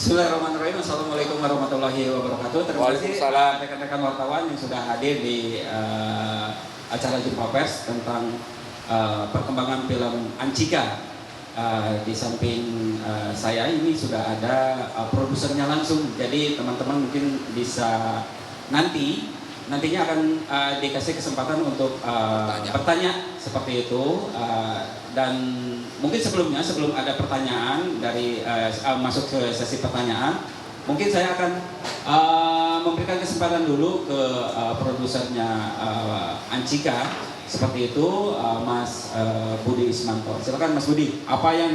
Bismillahirrahmanirrahim. Assalamualaikum warahmatullahi wabarakatuh. Terima kasih rekan-rekan wartawan yang sudah hadir di acara jumpa pers tentang perkembangan film Anchika. Di samping saya ini sudah ada produsernya langsung. Jadi teman-teman mungkin bisa nantinya akan dikasih kesempatan untuk bertanya seperti itu, dan mungkin sebelum ada pertanyaan dari masuk ke sesi pertanyaan, mungkin saya akan memberikan kesempatan dulu ke produsernya Anchika seperti itu, Mas Budi Ismanto. Silakan Mas Budi, apa yang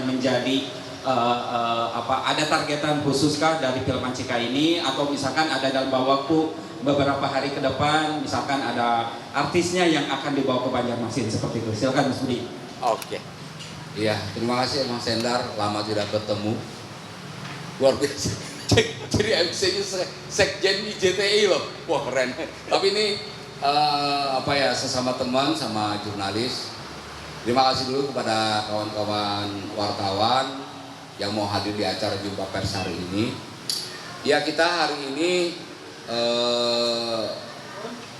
menjadi ada targetan khususkah dari film Anchika ini, atau misalkan ada dalam waktu beberapa hari ke depan, misalkan ada artisnya yang akan dibawa ke Banjarmasin seperti itu. Silakan Mas Budi. Oke. Iya, terima kasih Mas Sendar, lama tidak bertemu. Luar biasa. Jadi MC-nya sekjen IJTI loh. Wah, keren. Tapi ini sesama teman sama jurnalis. Terima kasih dulu kepada kawan-kawan wartawan yang mau hadir di acara jumpa pers hari ini. Ya, kita hari ini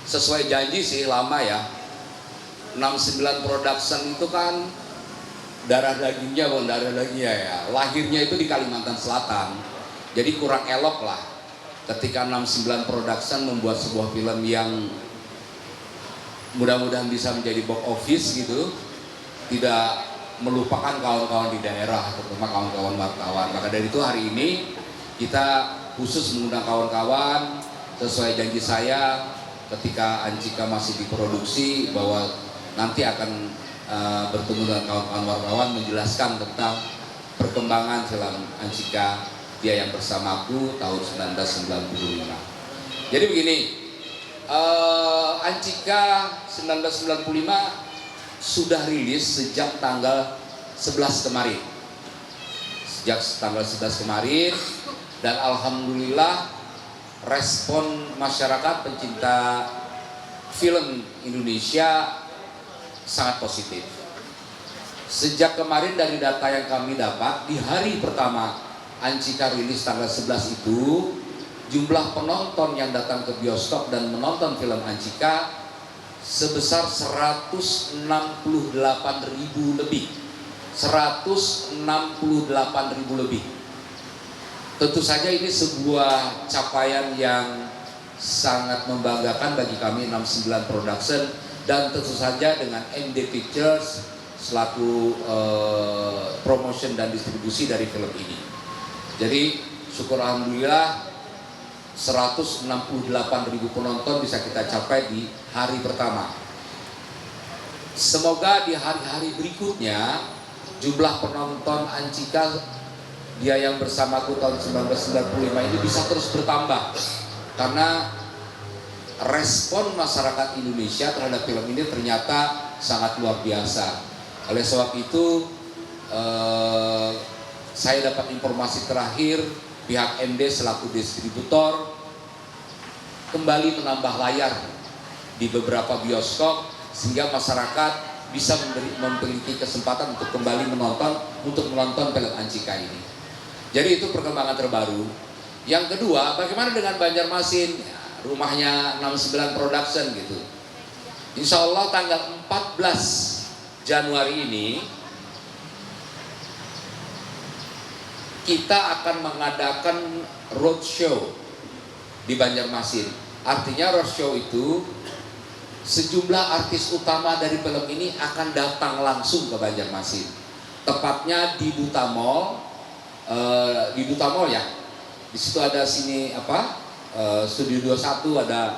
sesuai janji sih lama ya. 69 Production itu kan darah dagingnya ya. Lahirnya itu di Kalimantan Selatan. Jadi kurang elok lah ketika 69 Production membuat sebuah film yang mudah-mudahan bisa menjadi box office gitu, tidak melupakan kawan-kawan di daerah, terutama kawan-kawan wartawan. Maka dari itu hari ini kita khusus mengundang kawan-kawan sesuai janji saya ketika Anchika masih diproduksi, bahwa nanti akan bertemu dengan kawan-kawan wartawan menjelaskan tentang perkembangan film Anchika Dia Yang Bersamaku tahun 1995. Jadi begini, Anchika 1995 sudah rilis sejak tanggal 11 kemarin. Sejak tanggal 11 kemarin, dan alhamdulillah respon masyarakat pencinta film Indonesia sangat positif. Sejak kemarin dari data yang kami dapat, di hari pertama Anchika rilis tanggal 11 itu, jumlah penonton yang datang ke bioskop dan menonton film Anchika sebesar 168.000 lebih. 168.000 lebih. Tentu saja ini sebuah capaian yang sangat membanggakan bagi kami 69 Production, dan tentu saja dengan MD Pictures selaku promotion dan distribusi dari film ini. Jadi syukur alhamdulillah 168.000 penonton bisa kita capai di hari pertama. Semoga di hari-hari berikutnya jumlah penonton Anchika Dia Yang Bersamaku tahun 1995 ini bisa terus bertambah, karena respon masyarakat Indonesia terhadap film ini ternyata sangat luar biasa. Oleh sebab itu saya dapat informasi terakhir, pihak MD selaku distributor kembali menambah layar di beberapa bioskop, sehingga masyarakat bisa memiliki kesempatan untuk kembali menonton film Anchika ini. Jadi itu perkembangan terbaru. Yang kedua, bagaimana dengan Banjarmasin, rumahnya 69 Production gitu. Insya Allah tanggal 14 Januari ini kita akan mengadakan roadshow di Banjarmasin. Artinya roadshow itu sejumlah artis utama dari film ini akan datang langsung ke Banjarmasin. Tepatnya di Duta Mall, ya. Di situ ada Studio 21, ada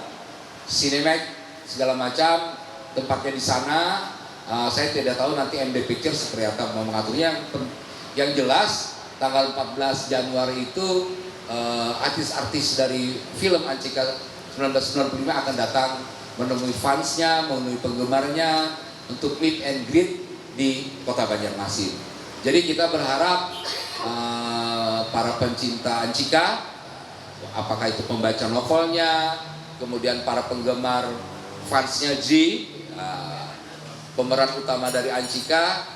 Cinemax, segala macam tempatnya di sana. Saya tidak tahu nanti MD Pictures seperti apa mau mengaturnya. Yang jelas tanggal 14 Januari itu artis-artis dari film Anchika 1995 akan datang menemui fansnya, menemui penggemarnya untuk meet and greet di Kota Banjarmasin. Jadi kita berharap para pencinta Anchika, apakah itu pembaca novelnya, kemudian para penggemar fansnya pemeran utama dari Anchika,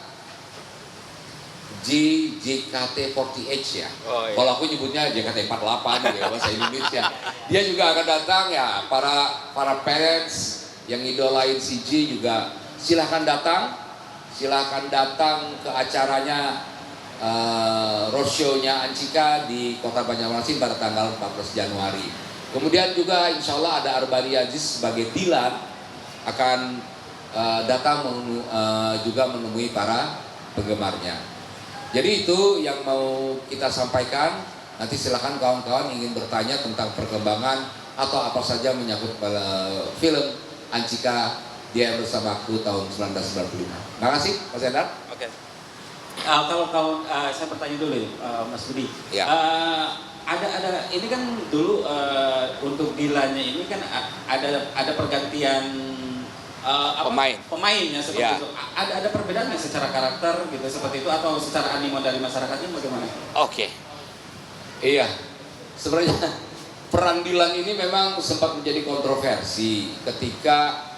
JKT48 ya. Oh, iya. Kalau aku nyebutnya JKT48 ya bahasa Indonesia. Dia juga akan datang ya, para parents yang idolain si J juga silahkan datang ke acaranya roadshow-nya Anchika di Kota Banjarmasin pada tanggal 14 Januari. Kemudian juga insya Allah ada Arbani Aziz sebagai Dilan akan datang juga menemui para penggemarnya. Jadi itu yang mau kita sampaikan. Nanti silakan kawan-kawan ingin bertanya tentang perkembangan atau apa saja menyangkut film Anchika Dia Bersamaku tahun 1995. Terima kasih Mas Endar. Oke. Kalau saya bertanya dulu Mas Budi. Ya. Ada ini kan dulu untuk Dilannya ini kan ada pergantian pemainnya seperti Ya. itu. Ada perbedaan nggak secara karakter gitu seperti itu atau secara animo dari masyarakatnya bagaimana? Oke. Iya. Sebenarnya peran Dilan ini memang sempat menjadi kontroversi ketika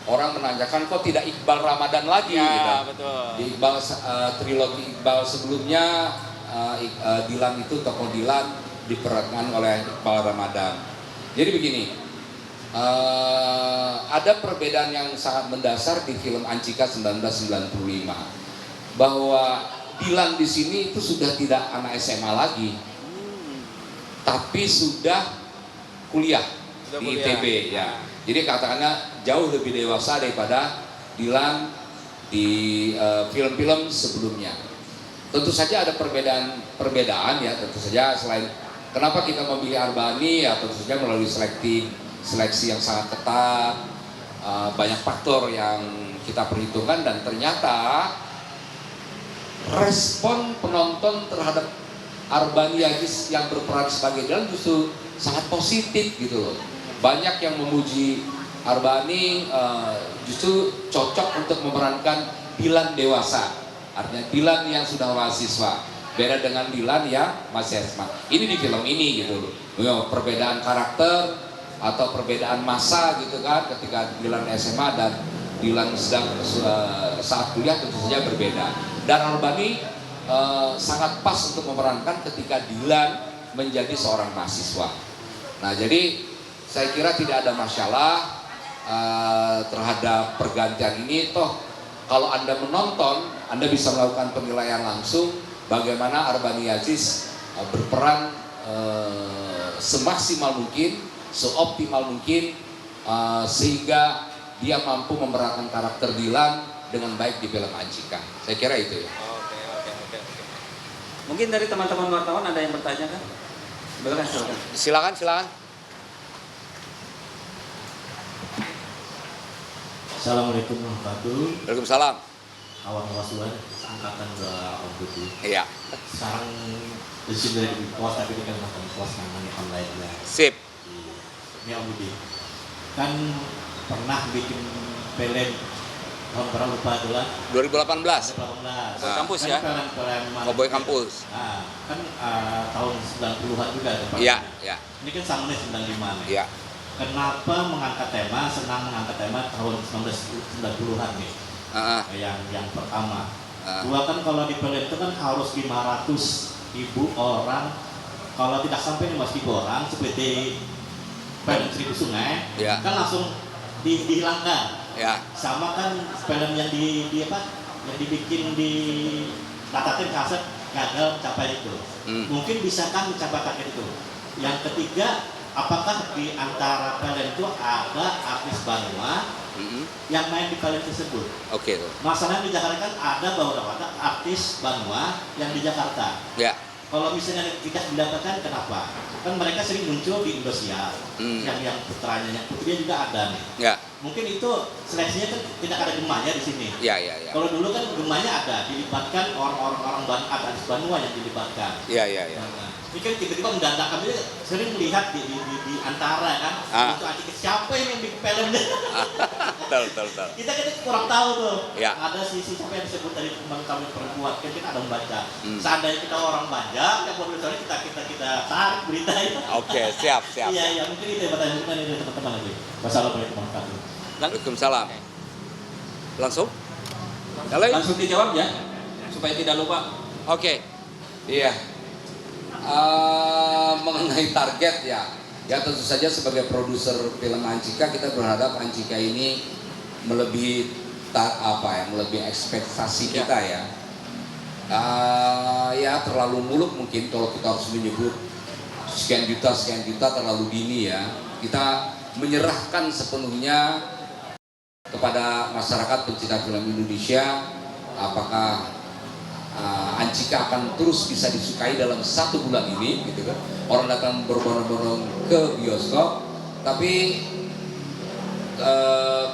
orang menanyakan kok tidak Iqbal Ramadan lagi Ya, gitu. betul. Di Iqbal trilogi Iqbal sebelumnya Dilan itu tokoh Dilan diperankan oleh Iqbal Ramadan. Jadi begini, ada perbedaan yang sangat mendasar di film Anchika 1995 bahwa Dilan di sini itu sudah tidak anak SMA lagi, tapi sudah kuliah di ITB ya. Jadi katakannya jauh lebih dewasa daripada Dilan di film-film sebelumnya. Tentu saja ada perbedaan ya. Tentu saja selain kenapa kita memilih Arbani ya tentu saja melalui seleksi yang sangat ketat, banyak faktor yang kita perhitungkan dan ternyata respon penonton terhadap Arbani Aziz yang berperan sebagai Dilan justru sangat positif gitu loh. Banyak yang memuji Arbani justru cocok untuk memerankan Dilan dewasa, artinya Dilan yang sudah mahasiswa. Beda dengan Dilan yang masih SMA. Ini di film ini gitu loh. Perbedaan karakter atau perbedaan masa gitu kan ketika Dilan SMA dan Dilan sedang saat kuliah tentu saja berbeda. Dan Arbani sangat pas untuk memerankan ketika Dilan menjadi seorang mahasiswa. Nah jadi saya kira tidak ada masalah terhadap pergantian ini. Toh kalau Anda menonton, Anda bisa melakukan penilaian langsung bagaimana Arbani Aziz berperan semaksimal mungkin, seoptimal mungkin sehingga dia mampu memerankan karakter Dilan dengan baik di film Anchika. Saya kira itu ya. Oke. Mungkin dari teman-teman wartawan ada yang bertanya kan? Silakan. Silakan. Assalamualaikum warahmatullahi wabarakatuh. Waalaikumsalam. Awal Wasulan, angkatan ke Om Budi. Iya. Sekarang di sini dari pos tapi ini kan makan pos namanya online ya. Sip. Ini Om Budi. Kan pernah bikin film tahun berapa lupa itulah. 2018. 2018. Kampus kan ya? Film Cowboy Kampus. Nah, kan tahun 90-an juga tempatnya. Iya, iya. Ini kan sama nih 95 nih. Iya. Kenapa senang mengangkat tema tahun 1990-an nih? Yang pertama. Dua kan kalau di film itu kan harus 500.000 orang, kalau tidak sampai 500.000 orang seperti film Seribu Sungai, Ya. kan langsung dihilangkan. Ya. Sama kan film yang yang dibikin di Latatin kaset gagal mencapai itu. Mungkin bisakah mencapai target itu? Yang ketiga, apakah di antara film itu ada artis Banua yang main di film tersebut? Oke. Masalahnya di Jakarta kan ada beberapa artis Banua yang di Jakarta. Ya. Kalau misalnya tidak mendapatkan, kenapa? Kan mereka sering muncul di Indosiar, yang putranya, yang putrinya juga ada nih. Ya. Mungkin itu seleksinya kan tidak ada gemanya di sini. Ya. Kalau dulu kan gemanya ada, dilibatkan orang artis Banua yang dilibatkan. Ya. Nah, ini kan tiba-tiba mendadak, kami sering melihat di antara kan, untuk Anchika siapa yang bikin filmnya. Betul. Kita kurang tahu tuh. Ya. Ada sisi siapa yang disebut dari teman kami perempuan, kan kita ada membaca. Seandainya kita orang banyak, yang mau kita tarik berita itu. Oke, siap. Iya, mungkin itu pertanyaan ini teman-teman lagi. Wassalamualaikum warahmatullahi wabarakatuh. Waalaikumsalam. Langsung? Langsung dijawab ya, supaya tidak lupa. Oke. Iya. Mengenai target ya tentu saja sebagai produser film Anjika kita berharap Anjika ini melebihi melebihi ekspektasi kita ya. Ya terlalu muluk mungkin kalau kita harus menyebut sekian juta terlalu dini ya. Kita menyerahkan sepenuhnya kepada masyarakat pencinta film Indonesia apakah Anjika akan terus bisa disukai dalam 1 bulan ini gitu kan. Orang datang berbondong-bondong ke bioskop, tapi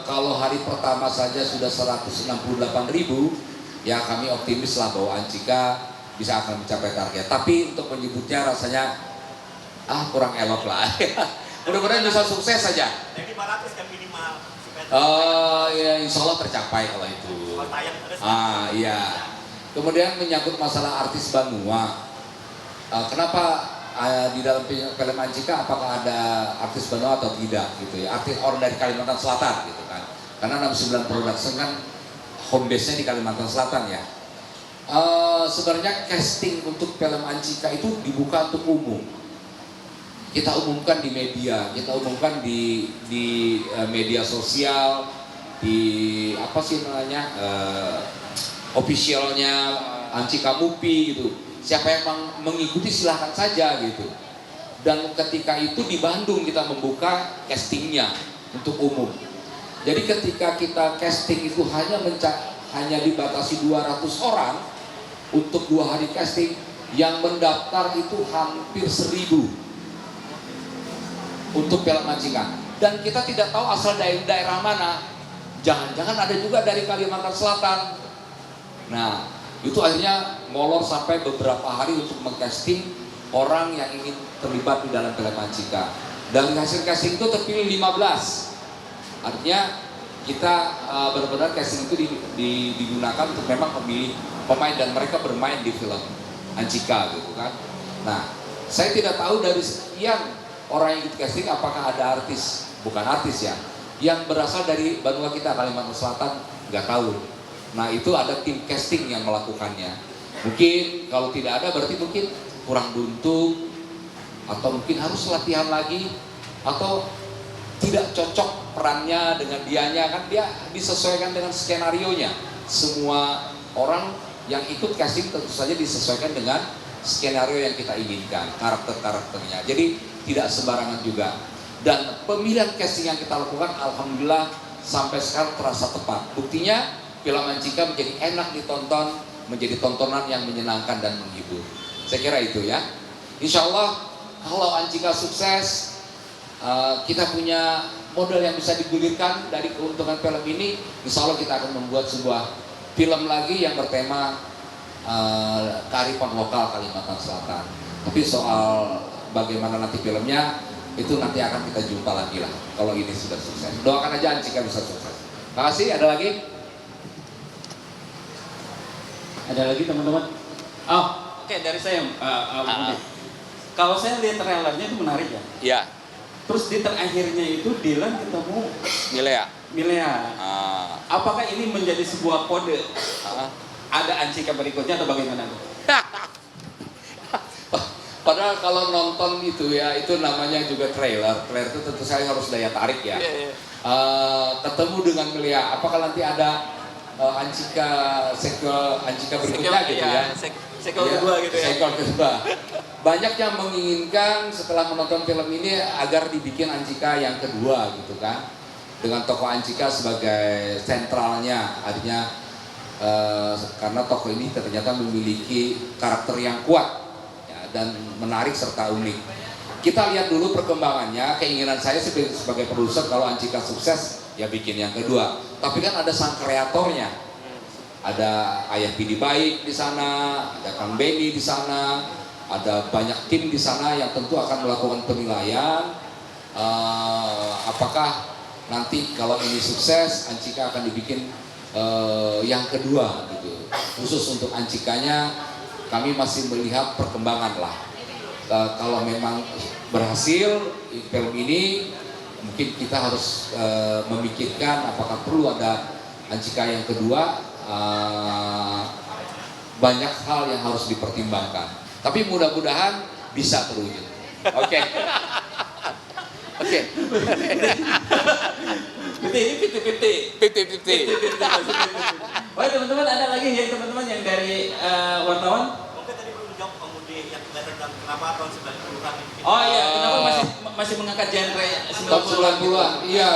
kalau hari pertama saja sudah 168.000, ya kami optimis lah bahwa Anjika bisa akan mencapai target. Tapi untuk menyebutnya rasanya kurang elok lah. Mudah-mudahan bisa sukses saja. Jadi 500 kan minimal. Ya insya Allah tercapai kalau itu. Iya. Kemudian menyangkut masalah artis Banua. Kenapa di dalam film Anjika apakah ada artis Banua atau tidak gitu ya? Artis orang dari Kalimantan Selatan gitu kan. Karena 69 Production kan home base-nya di Kalimantan Selatan ya. Sebenarnya casting untuk film Anjika itu dibuka untuk umum. Kita umumkan di media, kita umumkan di media sosial, di apa sih namanya officialnya Anjika Movie gitu. Siapa yang mengikuti silahkan saja gitu. Dan ketika itu di Bandung kita membuka castingnya untuk umum. Jadi ketika kita casting itu hanya dibatasi 200 orang untuk 2 hari casting, yang mendaftar itu hampir 1.000 untuk film Anjika. Dan kita tidak tahu asal dari daerah mana. Jangan-jangan ada juga dari Kalimantan Selatan. Nah, itu akhirnya molor sampai beberapa hari untuk mengcasting orang yang ingin terlibat di dalam film Anjika. Dari hasil casting itu terpilih 15. Artinya kita benar-benar casting itu digunakan untuk memang memilih pemain dan mereka bermain di film Anjika gitu kan. Nah, saya tidak tahu dari sekian orang yang ikut casting apakah ada artis, bukan artis ya, yang berasal dari Banua kita Kalimantan Selatan, nggak tahu. Nah itu ada tim casting yang melakukannya. Mungkin kalau tidak ada berarti mungkin kurang beruntung, atau mungkin harus latihan lagi, atau tidak cocok perannya dengan dianya, kan dia disesuaikan dengan skenarionya. Semua orang yang ikut casting tentu saja disesuaikan dengan skenario yang kita inginkan, karakter-karakternya. Jadi tidak sembarangan juga. Dan pemilihan casting yang kita lakukan alhamdulillah sampai sekarang terasa tepat. Buktinya film Anjika menjadi enak ditonton, menjadi tontonan yang menyenangkan dan menghibur. Saya kira itu ya. Insya Allah kalau Anjika sukses, kita punya modal yang bisa digulirkan dari keuntungan film ini. Insya Allah kita akan membuat sebuah film lagi yang bertema kearifan lokal Kalimantan Selatan. Tapi soal bagaimana nanti filmnya, itu nanti akan kita jumpa lagi lah kalau ini sudah sukses. Doakan aja Anjika bisa sukses. Terima kasih. Ada lagi? Ada lagi teman-teman? Oke, dari saya. Kalau saya lihat trailernya itu menarik ya. Iya. Terus di terakhirnya itu Dylan ketemu Milea. Apakah ini menjadi sebuah kode? Ada Anjika berikutnya atau bagaimana? Padahal kalau nonton itu ya, itu namanya juga trailer. Trailer itu tentu saja harus daya tarik ya. Ketemu dengan Milea, apakah nanti ada Anjika sequel Anjika berikutnya gitu ya? Sequel kedua gitu ya. Sequel kedua. Banyak yang menginginkan setelah menonton film ini agar dibikin Anjika yang kedua gitu kan, dengan tokoh Anjika sebagai sentralnya. Artinya karena tokoh ini ternyata memiliki karakter yang kuat ya, dan menarik serta unik. Kita lihat dulu perkembangannya. Keinginan saya sebagai produser kalau Anjika sukses ya bikin yang kedua. Tapi kan ada sang kreatornya, ada Ayah Pidi Baik di sana, ada Kang Benny di sana, ada banyak tim di sana yang tentu akan melakukan penilaian. Apakah nanti kalau ini sukses, Anjika akan dibikin yang kedua gitu. Khusus untuk Anjikanya, kami masih melihat perkembangan lah. Kalau memang berhasil film ini, mungkin kita harus memikirkan apakah perlu ada Anjika yang kedua. banyak hal yang harus dipertimbangkan. Tapi mudah-mudahan bisa terwujud. Oke. Oke. Ini piti-piti. Oh teman-teman, ada lagi ya teman-teman yang dari wartawan? Mungkin tadi belum jawab pengemudi yang tentang kenapa tahun 90-an ini. Oh iya, kenapa masih mengangkat genre Tahun 90-an. Iya,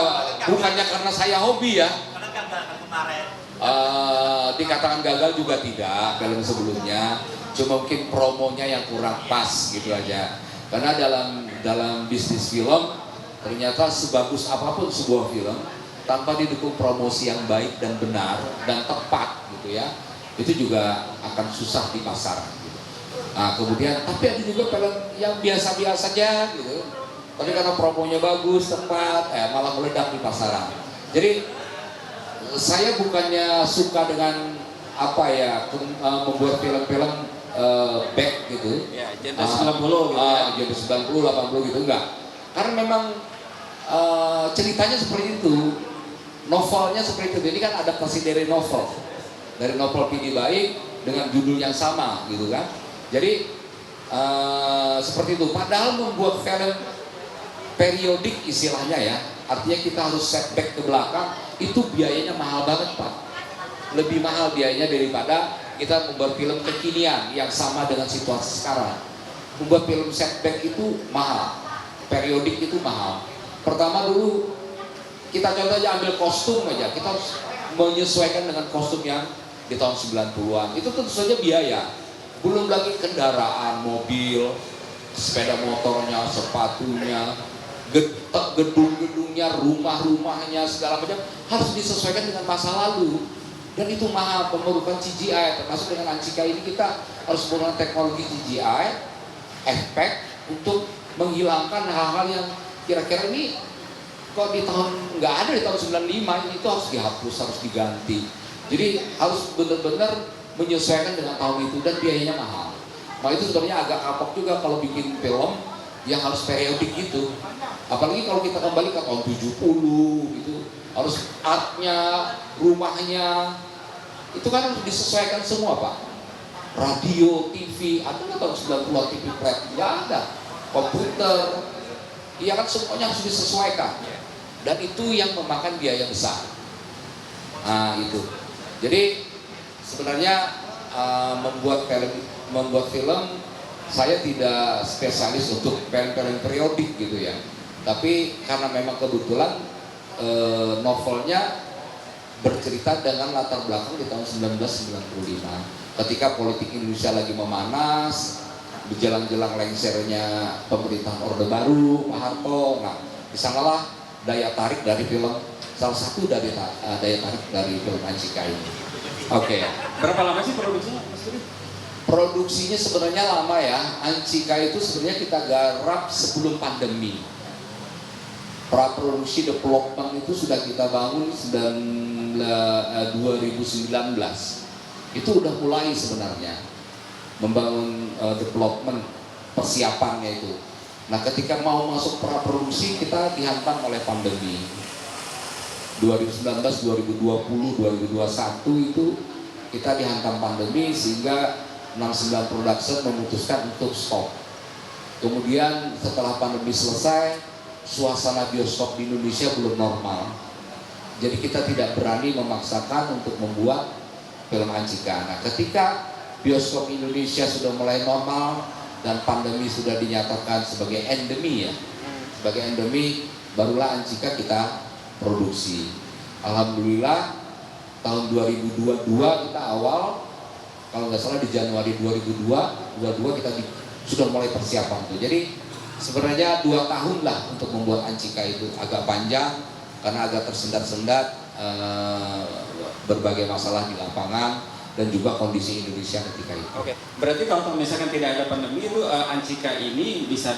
bukannya karena saya hobi ya. Karena kan kemarin. Dikatakan gagal juga tidak film sebelumnya. Cuma mungkin promonya yang kurang pas gitu aja. Karena dalam bisnis film ternyata sebagus apapun sebuah film tanpa didukung promosi yang baik dan benar dan tepat gitu ya, itu juga akan susah di pasaran gitu. Nah, kemudian tapi ada juga film yang biasa-biasa aja gitu. Tapi karena promonya bagus, tepat, malah meledak di pasaran. Jadi saya bukannya suka dengan apa ya membuat film-film back gitu. Ya, genre 90 gitu ya. Genre 90, 80 gitu enggak. Karena memang ceritanya seperti itu. Novelnya seperti itu. Jadi kan adaptasi dari novel. Dari novel P.D. Baik dengan judul yang sama gitu kan. Jadi seperti itu. Padahal membuat film periodik istilahnya ya. Artinya kita harus setback ke belakang, itu biayanya mahal banget Pak. Lebih mahal biayanya daripada kita membuat film kekinian yang sama dengan situasi sekarang. Membuat film setback itu mahal, periodik itu mahal. Pertama dulu kita contoh aja ambil kostum aja, kita harus menyesuaikan dengan kostum yang di tahun 90-an. Itu tentu saja biaya. Belum lagi kendaraan, mobil, sepeda motornya, sepatunya, gedung-gedungnya, rumah-rumahnya, segala macam harus disesuaikan dengan masa lalu. Dan itu mahal, memerlukan CGI, termasuk dengan Anjika ini kita harus menggunakan teknologi CGI, efek untuk menghilangkan hal-hal yang kira-kira ini kok di tahun nggak ada di tahun 95 ini, itu harus dihapus, harus diganti. Jadi harus benar-benar menyesuaikan dengan tahun itu dan biayanya mahal. Nah itu sebenarnya agak kapok juga kalau bikin film yang harus periodik gitu. Apalagi kalau kita kembali ke tahun 70 gitu, harus artnya, rumahnya, itu kan harus disesuaikan semua Pak. Radio, TV, ada nggak tahun 90-an TV flat? Nggak ada. Komputer, iya kan semuanya harus disesuaikan. Dan itu yang memakan biaya besar. Nah itu. Jadi sebenarnya membuat film saya tidak spesialis untuk film-film periodik gitu ya. Tapi karena memang kebetulan novelnya bercerita dengan latar belakang di tahun 1995 ketika politik Indonesia lagi memanas, berjalan-jalan lengsernya pemerintahan Orde Baru, Pak Harto. Nah, di sanalah daya tarik dari film, salah satu dari daya tarik dari film Anjika ini. Oke. Berapa lama sih produksinya, Mas Budi? Produksinya sebenarnya lama ya. Anjika itu sebenarnya kita garap sebelum pandemi. Praproduksi development itu sudah kita bangun 2019. Itu udah mulai sebenarnya membangun development, persiapannya itu. Nah ketika mau masuk praproduksi kita dihantam oleh pandemi 2019, 2020, 2021 itu kita dihantam pandemi sehingga 69 Production memutuskan untuk stop. Kemudian setelah pandemi selesai, suasana bioskop di Indonesia belum normal. Jadi kita tidak berani memaksakan untuk membuat film Anjika. Nah ketika bioskop Indonesia sudah mulai normal dan pandemi sudah dinyatakan sebagai endemi ya, sebagai endemi, barulah Anjika kita produksi. Alhamdulillah tahun 2022 kita awal, kalau nggak salah di Januari 2022 kita sudah mulai persiapan tuh. Jadi sebenarnya 2 tahun lah untuk membuat Anjika itu, agak panjang karena agak tersendat-sendat berbagai masalah di lapangan dan juga kondisi Indonesia ketika itu. Oke, berarti kalau misalkan tidak ada pandemi itu Anjika ini bisa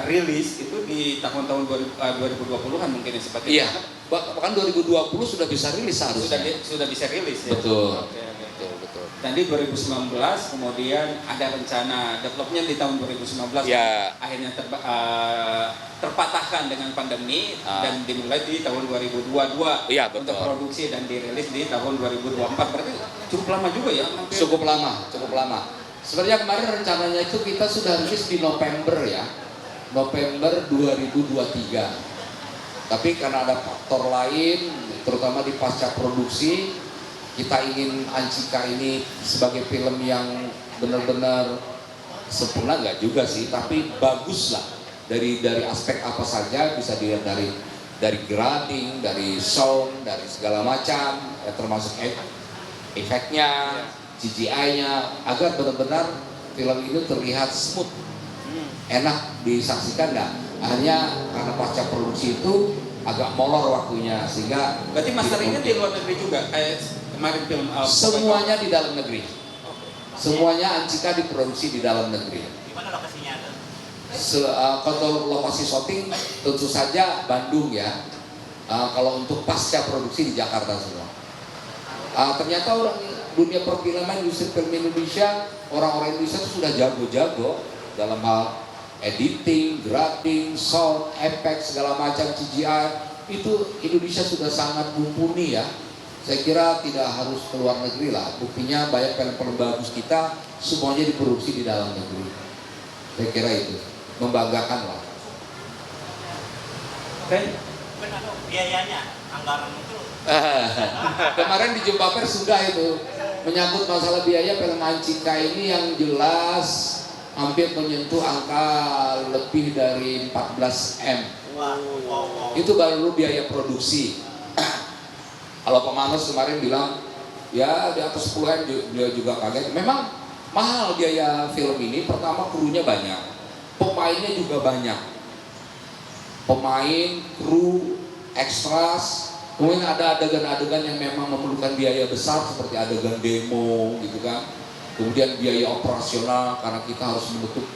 rilis itu di tahun-tahun 2020-an mungkin ya, seperti iya, itu. Bahkan 2020 sudah bisa rilis harusnya. Sudah bisa rilis ya. Betul. Oke. Betul. Dan di 2019 kemudian ada rencana developnya di tahun 2019 ya. Akhirnya terpatahkan dengan pandemi dan dimulai di tahun 2022 ya, betul. Untuk produksi dan dirilis di tahun 2024. Berarti cukup lama juga ya? Cukup lama, cukup lama. Sebenarnya kemarin rencananya itu kita sudah rilis di November ya, November 2023. Tapi karena ada faktor lain, terutama di pasca produksi, kita ingin Anjika ini sebagai film yang benar-benar sempurna, nggak juga sih, tapi bagus lah. Dari aspek apa saja bisa dilihat dari grading, dari sound, dari segala macam, ya, termasuk efeknya, CGI-nya, agar benar-benar film itu terlihat smooth, enak disaksikan. Nah, hanya karena pasca produksi itu agak molor waktunya, sehingga berarti masteringnya di luar negeri juga kayak kemarin film semuanya di dalam negeri. Semuanya Anjika diproduksi di dalam negeri. Di mana lokasinya ada? Kalau lokasi syuting tentu saja Bandung ya. Kalau untuk pasca produksi di Jakarta semua. Ternyata orang dunia perfilman, industri film Indonesia, orang-orang Indonesia itu sudah jago-jago dalam hal editing, grading, sound, efek, segala macam CGI. Itu Indonesia sudah sangat mumpuni ya. Saya kira tidak harus ke luar negeri lah. Buktinya banyak film-film bagus kita semuanya diproduksi di dalam negeri. Saya kira itu membanggakan lah. Oke. Biayanya, anggaran itu. Kemarin di Jumpa Pers sudah itu menyangkut masalah biaya film Anjika ini yang jelas hampir menyentuh angka lebih dari 14 M. Wow. Itu baru biaya produksi. Kalau Pak Manos kemarin bilang ya di atas 10 M, beliau juga kaget. Memang mahal biaya film ini. Pertama krunya banyak, pemainnya juga banyak. Pemain, kru, extras. Kemudian ada adegan-adegan yang memang memerlukan biaya besar seperti adegan demo gitu kan. Kemudian biaya operasional karena kita harus menutup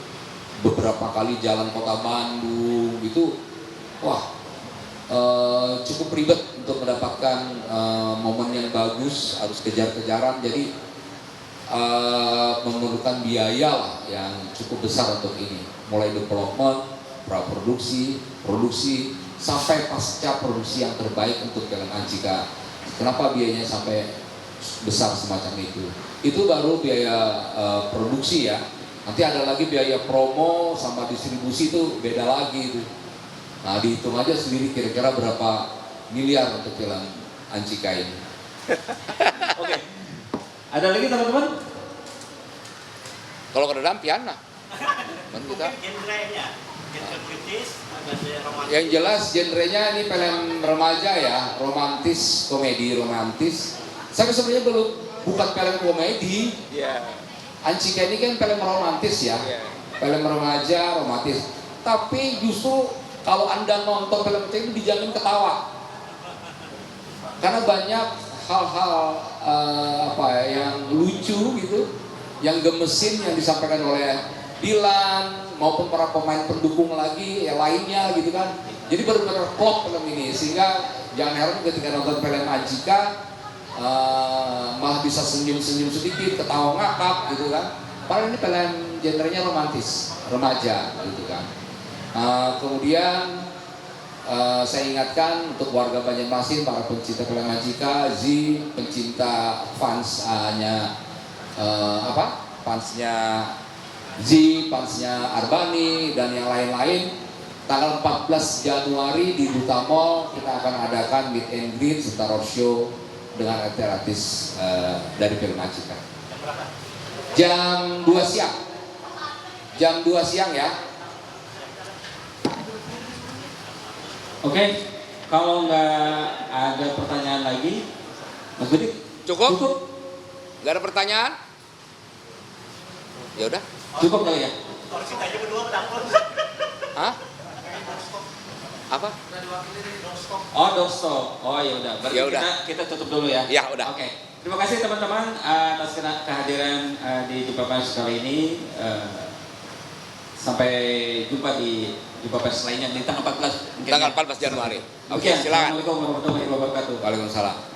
beberapa kali jalan kota Bandung gitu. Wah, cukup ribet untuk mendapatkan momen yang bagus, harus kejar-kejaran, jadi memerlukan biaya lah yang cukup besar untuk ini, mulai development, praproduksi, produksi, sampai pasca produksi yang terbaik untuk film Anjika. Kenapa biayanya sampai besar semacam itu? Itu baru biaya produksi ya. Nanti ada lagi biaya promo sama distribusi, itu beda lagi itu. Nah, dihitung aja sendiri kira-kira berapa miliar untuk film Anjika ini. Oke. Ada lagi teman-teman? Kalau ke dalam piana. Kita. Genrenya, genre British, genre romantis. Yang jelas genrenya ini film remaja ya, romantis, komedi romantis. Saya sebenarnya bukan film komedi. Iya. Anjika ini kan film romantis ya. Film remaja, romantis. Tapi justru kalau Anda nonton film itu dijamin ketawa. Karena banyak hal-hal yang lucu gitu, yang gemesin yang disampaikan oleh Dilan maupun para pemain pendukung lagi yang lainnya gitu kan. Jadi benar-benar klop film ini, sehingga jangan heran ketika nonton film Anjika malah bisa senyum-senyum sedikit, ketawa ngakak gitu kan. Padahal ini film genrenya romantis, remaja gitu kan. Kemudian saya ingatkan untuk warga Banjarmasin, para pencinta film Anjika, pencinta fansnya fansnya fansnya Arbani dan yang lain-lain, tanggal 14 Januari di Duta Mall kita akan adakan meet and greet serta roadshow dengan artis dari film Anjika. Jam 2 siang. Jam 2 siang ya. Oke, kalau nggak ada pertanyaan lagi, Mas Budi? Cukup? Gak ada pertanyaan? Ya udah. Cukup kali ya? Korsi aja berdua berapa? Hah? Apa? Oh, doorstop. Oh ya udah. Berarti Ya udah. kita tutup dulu ya. Ya udah. Oke. Terima kasih teman-teman atas kehadiran di Jumpa Pers kali ini. Sampai jumpa di Jumpa Pers lainnya di tanggal 14. Tanggal 14 Januari. Oke, Silakan. Assalamualaikum warahmatullahi wabarakatuh. Waalaikumsalam.